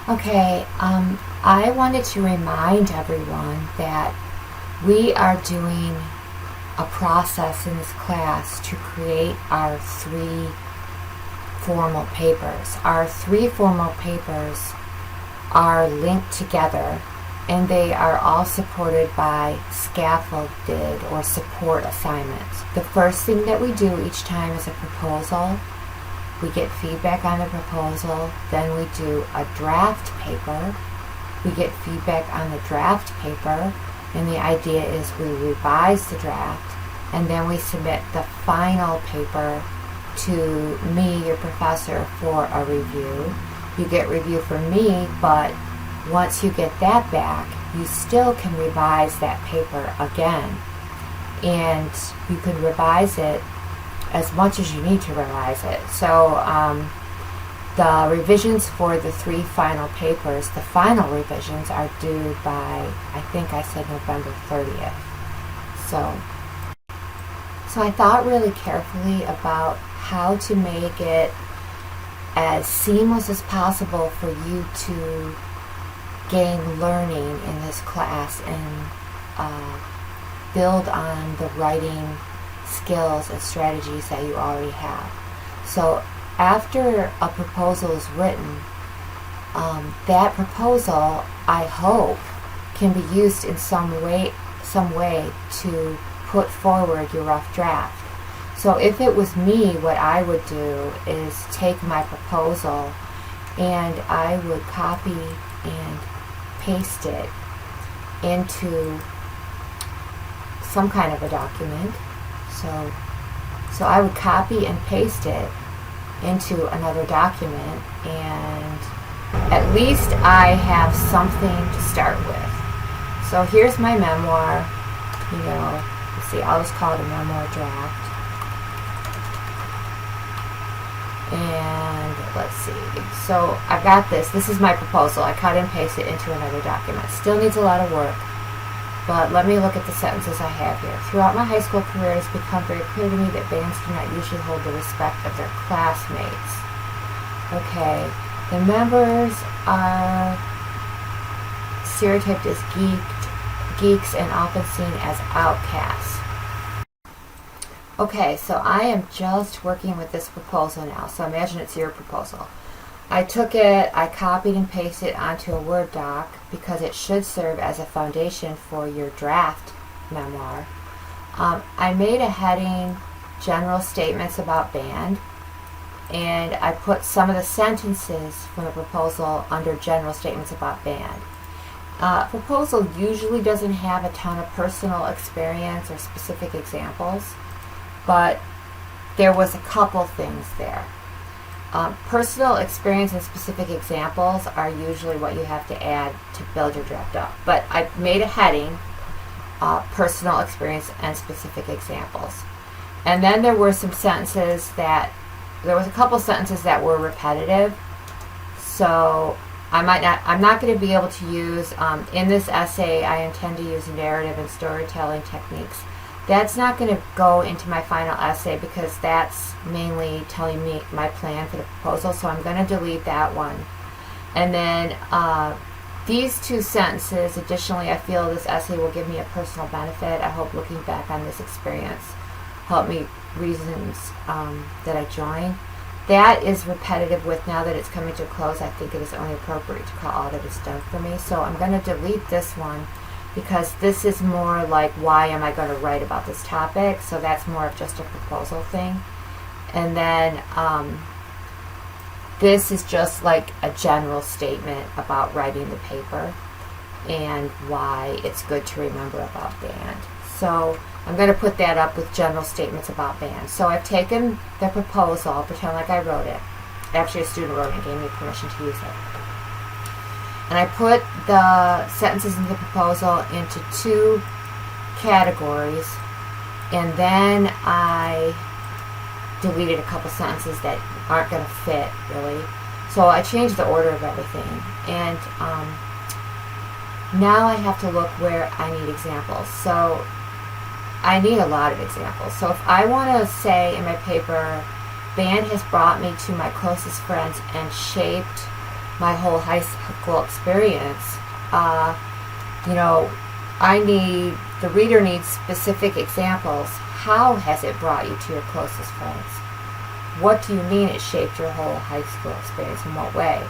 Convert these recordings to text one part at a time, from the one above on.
Okay, I wanted to remind everyone that we are doing a process in this class to create our three formal papers. Our three formal papers are linked together and they are all supported by scaffolded or support assignments. The first thing that we do each time is a proposal. We get feedback on the proposal, then we do a draft paper. We get feedback on the draft paper, and the idea is we revise the draft, and then we submit the final paper to me, your professor, for a review. You get review from me, but once you get that back, you still can revise that paper again. And you can revise it as much as you need to revise it. So the revisions for the three final papers, the final revisions are due by, I think I said November 30th. So I thought really carefully about how to make it as seamless as possible for you to gain learning in this class and build on the writing skills and strategies that you already have. So after a proposal is written, that proposal, I hope, can be used in some way to put forward your rough draft. So if it was me, what I would do is take my proposal and I would copy and paste it into some kind of a document. So I would copy and paste it into another document, and at least I have something to start with. So here's my memoir. Let's see, I'll just call it a memoir draft. And let's see. So I've got this. This is my proposal. I cut and paste it into another document. Still needs a lot of work. But let me look at the sentences I have here. Throughout my high school career, it has become very clear to me that bands do not usually hold the respect of their classmates. Okay, the members are stereotyped as geeks and often seen as outcasts. Okay, so I am just working with this proposal now. So imagine it's your proposal. I took it, I copied and pasted it onto a Word doc because it should serve as a foundation for your draft memoir. I made a heading, general statements about band, and I put some of the sentences from the proposal under general statements about band. Proposal usually doesn't have a ton of personal experience or specific examples, but there was a couple things there. Personal experience and specific examples are usually what you have to add to build your draft up. But I made a heading, personal experience and specific examples. And then there were a couple sentences that were repetitive. So I'm not going to be able to use, in this essay, I intend to use narrative and storytelling techniques. That's not going to go into my final essay because that's mainly telling me my plan for the proposal, so I'm going to delete that one. And then these two sentences, additionally, I feel this essay will give me a personal benefit. I hope looking back on this experience help me reasons that I joined. That is repetitive with now that it's coming to a close. I think it is only appropriate to call all that is done for me. So I'm going to delete this one, because this is more like, why am I going to write about this topic? So that's more of just a proposal thing. And then this is just like a general statement about writing the paper and why it's good to remember about band. So I'm going to put that up with general statements about band. So I've taken the proposal, I'll pretend like I wrote it. Actually, a student wrote it and gave me permission to use it. And I put the sentences in the proposal into two categories, and then I deleted a couple sentences that aren't going to fit, really. So I changed the order of everything. And now I have to look where I need examples. So I need a lot of examples. So if I want to say in my paper, band has brought me to my closest friends and shaped my whole high school experience, the reader needs specific examples. How has it brought you to your closest friends? What do you mean it shaped your whole high school experience? In what way?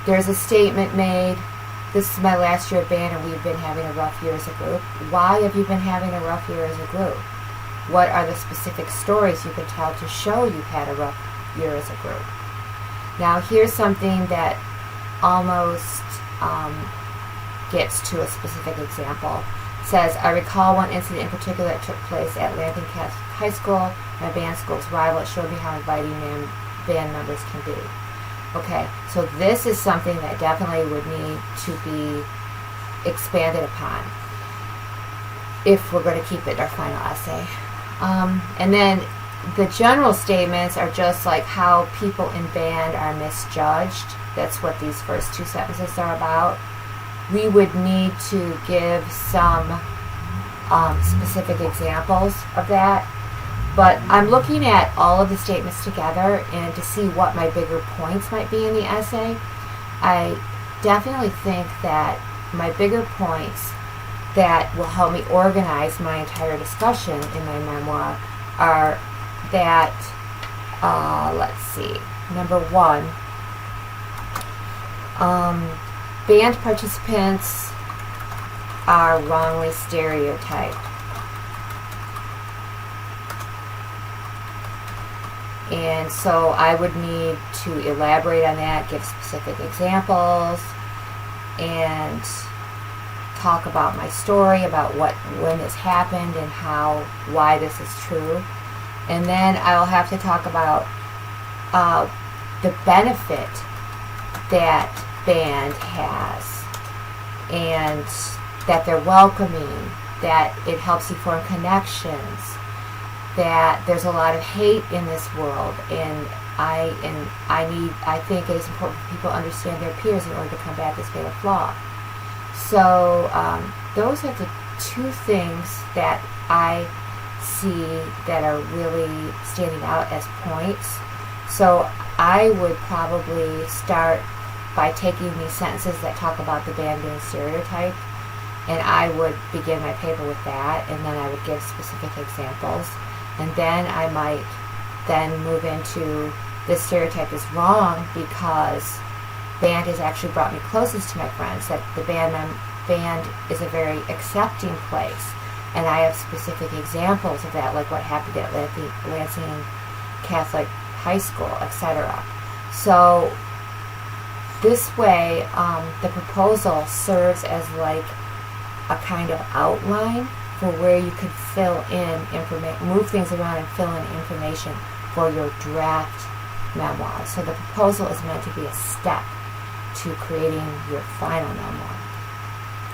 There's a statement made, this is my last year of band and we've been having a rough year as a group. Why have you been having a rough year as a group? What are the specific stories you can tell to show you've had a rough year as a group? Now here's something that almost gets to a specific example. It says, I recall one incident in particular that took place at Lansing Catholic High School. My band school's rival. It showed me how inviting band members can be. Okay, so this is something that definitely would need to be expanded upon if we're going to keep it in our final essay. And then the general statements are just like how people in band are misjudged. That's what these first two sentences are about. We would need to give some specific examples of that. But I'm looking at all of the statements together and to see what my bigger points might be in the essay. I definitely think that my bigger points that will help me organize my entire discussion in my memoir are that, let's see, number one, band participants are wrongly stereotyped. And so I would need to elaborate on that, give specific examples, and talk about my story, about when this happened and why this is true. And then I'll have to talk about the benefit that band has, and that they're welcoming, that it helps you form connections, that there's a lot of hate in this world, and I think it is important for people to understand their peers in order to combat this fatal flaw. So those are the two things that I see that are really standing out as points. So I would probably start by taking these sentences that talk about the band being stereotyped, and I would begin my paper with that, and then I would give specific examples. And then I might then move into this stereotype is wrong because band has actually brought me closest to my friends, that the band is a very accepting place. And I have specific examples of that, like what happened at Lansing Catholic High School, etc. So this way, the proposal serves as like a kind of outline for where you could fill in information, move things around and fill in information for your draft memoir. So the proposal is meant to be a step to creating your final memoir.